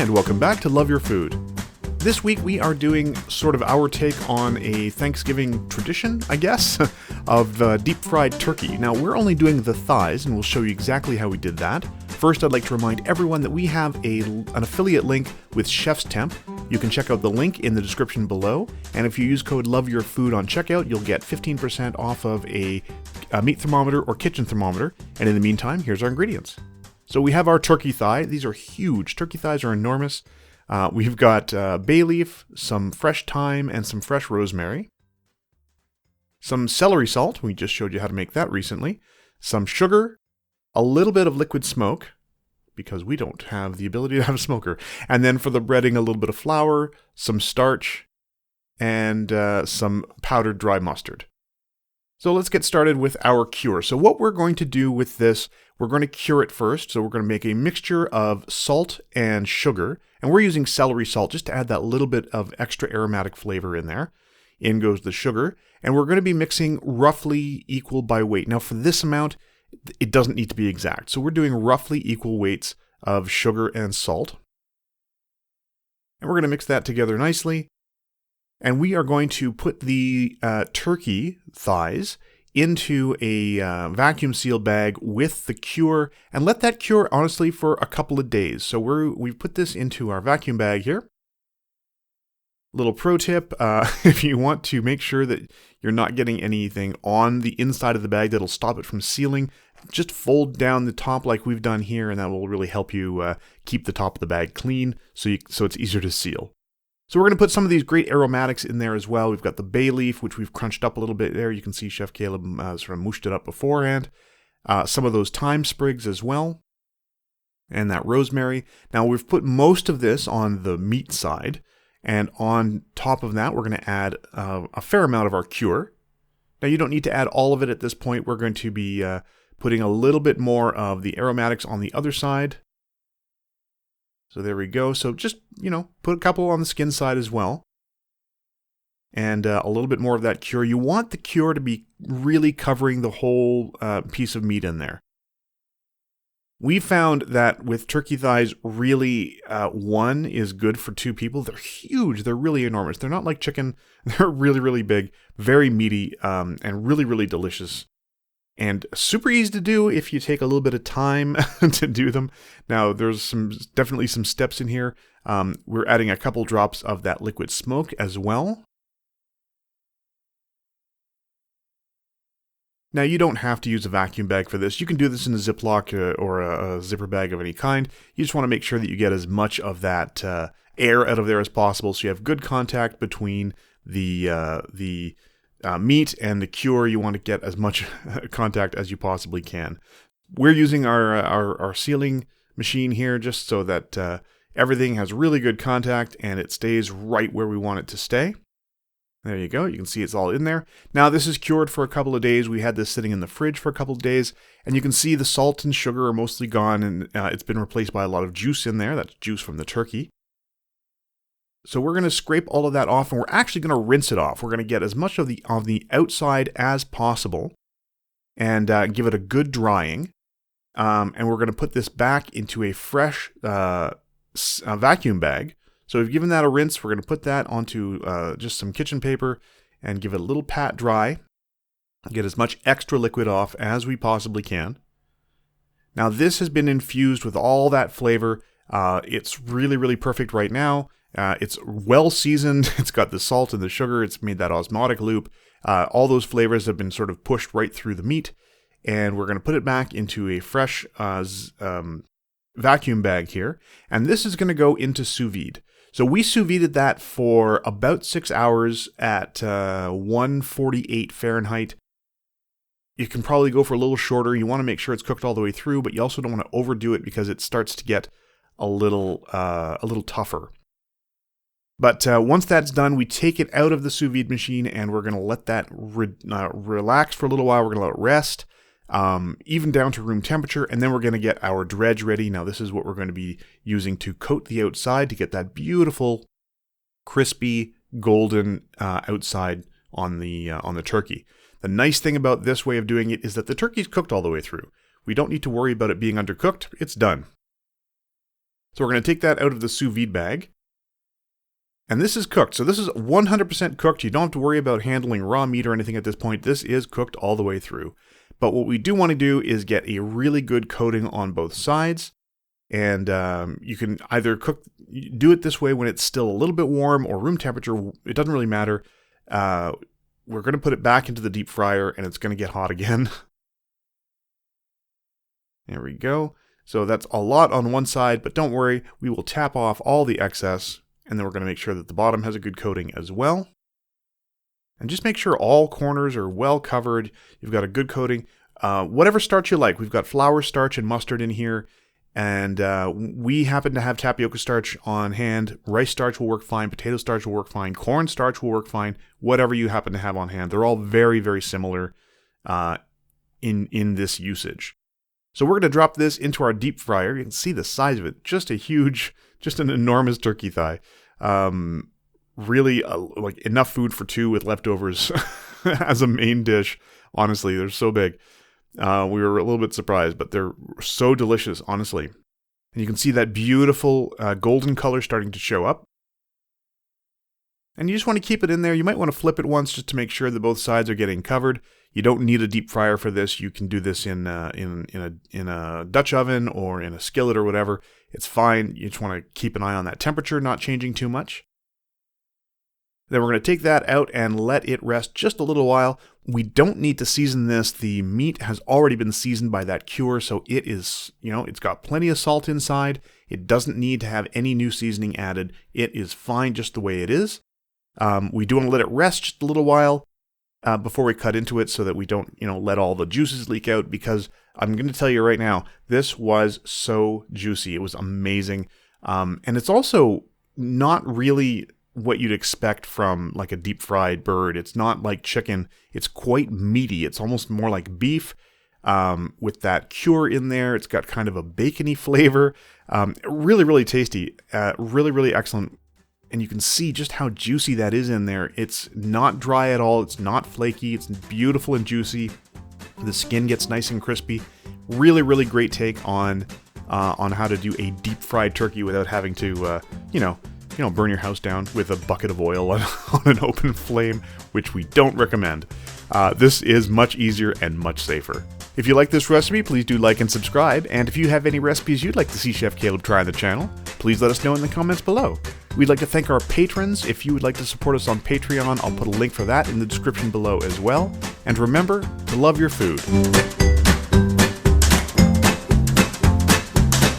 And welcome back to Love Your Food. This week we are doing sort of our take on a Thanksgiving tradition, I guess, of deep fried turkey. Now we're only doing the thighs and we'll show you exactly how we did that. First, I'd like to remind everyone that we have an affiliate link with Chef's Temp. You can check out the link in the description below, and if you use code LOVEYOURFOOD on checkout, you'll get 15% off of a meat thermometer or kitchen thermometer. And in the meantime, here's our ingredients. So we have our turkey thigh. These are huge. Turkey thighs are enormous. We've got bay leaf, some fresh thyme, and some fresh rosemary. Some celery salt. We just showed you how to make that recently. Some sugar. A little bit of liquid smoke, because we don't have the ability to have a smoker. And then for the breading, a little bit of flour, some starch, and some powdered dry mustard. So let's get started with our cure. So what we're going to do with this, we're going to cure it first. So we're going to make a mixture of salt and sugar. And we're using celery salt just to add that little bit of extra aromatic flavor in there. In goes the sugar. And we're going to be mixing roughly equal by weight. Now for this amount, it doesn't need to be exact. So we're doing roughly equal weights of sugar and salt. And we're going to mix that together nicely. And we are going to put the turkey thighs into a vacuum sealed bag with the cure and let that cure honestly for a couple of days. So we've put this into our vacuum bag here. Little pro tip, if you want to make sure that you're not getting anything on the inside of the bag that'll stop it from sealing, just fold down the top like we've done here, and that will really help you keep the top of the bag clean so it's easier to seal. So we're going to put some of these great aromatics in there as well. We've got the bay leaf, which we've crunched up a little bit there. You can see Chef Caleb sort of mooshed it up beforehand. Some of those thyme sprigs as well, and that rosemary. Now we've put most of this on the meat side. And on top of that, we're going to add a fair amount of our cure. Now, you don't need to add all of it at this point. We're going to be putting a little bit more of the aromatics on the other side. So there we go. So just, put a couple on the skin side as well. And a little bit more of that cure. You want the cure to be really covering the whole piece of meat in there. We found that with turkey thighs, really one is good for two people. They're huge. They're really enormous. They're not like chicken. They're really, really big, very meaty, and really, really delicious. And super easy to do if you take a little bit of time to do them. Now, there's definitely some steps in here. We're adding a couple drops of that liquid smoke as well. Now, you don't have to use a vacuum bag for this. You can do this in a Ziploc or a zipper bag of any kind. You just want to make sure that you get as much of that air out of there as possible so you have good contact between the meat and the cure. You want to get as much contact as you possibly can. We're using our sealing machine here just so that everything has really good contact and it stays right where we want it to stay. There you go. You can see it's all in there. Now this is cured for a couple of days. We had this sitting in the fridge for a couple of days, and you can see the salt and sugar are mostly gone, and it's been replaced by a lot of juice in there. That's juice from the turkey. So we're going to scrape all of that off, and we're actually going to rinse it off. We're going to get as much of the outside as possible and give it a good drying. And we're going to put this back into a fresh vacuum bag. So we've given that a rinse. We're going to put that onto just some kitchen paper and give it a little pat dry. Get as much extra liquid off as we possibly can. Now this has been infused with all that flavor. It's really, really perfect right now. It's well seasoned. It's got the salt and the sugar. It's made that osmotic loop. All those flavors have been sort of pushed right through the meat. And we're going to put it back into a fresh vacuum bag here. And this is going to go into sous vide. So we sous vided that for about 6 hours at 148 Fahrenheit. You can probably go for a little shorter. You want to make sure it's cooked all the way through, but you also don't want to overdo it because it starts to get a little tougher. But once that's done, we take it out of the sous vide machine and we're going to let that relax for a little while. We're going to let it rest. Even down to room temperature, and then we're going to get our dredge ready. Now this is what we're going to be using to coat the outside to get that beautiful, crispy, golden outside on the turkey. The nice thing about this way of doing it is that the turkey's cooked all the way through. We don't need to worry about it being undercooked. It's done. So we're going to take that out of the sous vide bag. And this is cooked. So this is 100% cooked. You don't have to worry about handling raw meat or anything at this point. This is cooked all the way through. But what we do want to do is get a really good coating on both sides. And you can either do it this way when it's still a little bit warm or room temperature. It doesn't really matter. We're going to put it back into the deep fryer and it's going to get hot again. There we go. So that's a lot on one side, but don't worry. We will tap off all the excess. And then we're going to make sure that the bottom has a good coating as well. And just make sure all corners are well covered. You've got a good coating. Whatever starch you like. We've got flour starch and mustard in here. And we happen to have tapioca starch on hand. Rice starch will work fine. Potato starch will work fine. Corn starch will work fine. Whatever you happen to have on hand. They're all very, very similar in this usage. So we're going to drop this into our deep fryer. You can see the size of it. Just an enormous turkey thigh. Really like enough food for two with leftovers as a main dish. Honestly, they're so big. We were a little bit surprised, but they're so delicious, honestly. And you can see that beautiful golden color starting to show up. And you just want to keep it in there. You might want to flip it once just to make sure that both sides are getting covered. You don't need a deep fryer for this. You can do this in a Dutch oven or in a skillet or whatever. It's fine. You just want to keep an eye on that temperature, not changing too much. Then we're going to take that out and let it rest just a little while. We don't need to season this. The meat has already been seasoned by that cure, so it is, it's got plenty of salt inside. It doesn't need to have any new seasoning added. It is fine just the way it is. We do want to let it rest just a little while before we cut into it so that we don't, let all the juices leak out, because I'm going to tell you right now, this was so juicy. It was amazing. And it's also not really what you'd expect from like a deep fried bird. It's not like chicken. It's quite meaty. It's almost more like beef with that cure in there. It's got kind of a bacony flavor. Really, really tasty. Really, really excellent. And you can see just how juicy that is in there. It's not dry at all. It's not flaky. It's beautiful and juicy. The skin gets nice and crispy. Really, really great take on how to do a deep fried turkey without having to, burn your house down with a bucket of oil on an open flame, which we don't recommend. This is much easier and much safer. If you like this recipe, please do like and subscribe. And if you have any recipes you'd like to see Chef Caleb try on the channel, please let us know in the comments below. We'd like to thank our patrons. If you would like to support us on Patreon, I'll put a link for that in the description below as well. And remember to love your food.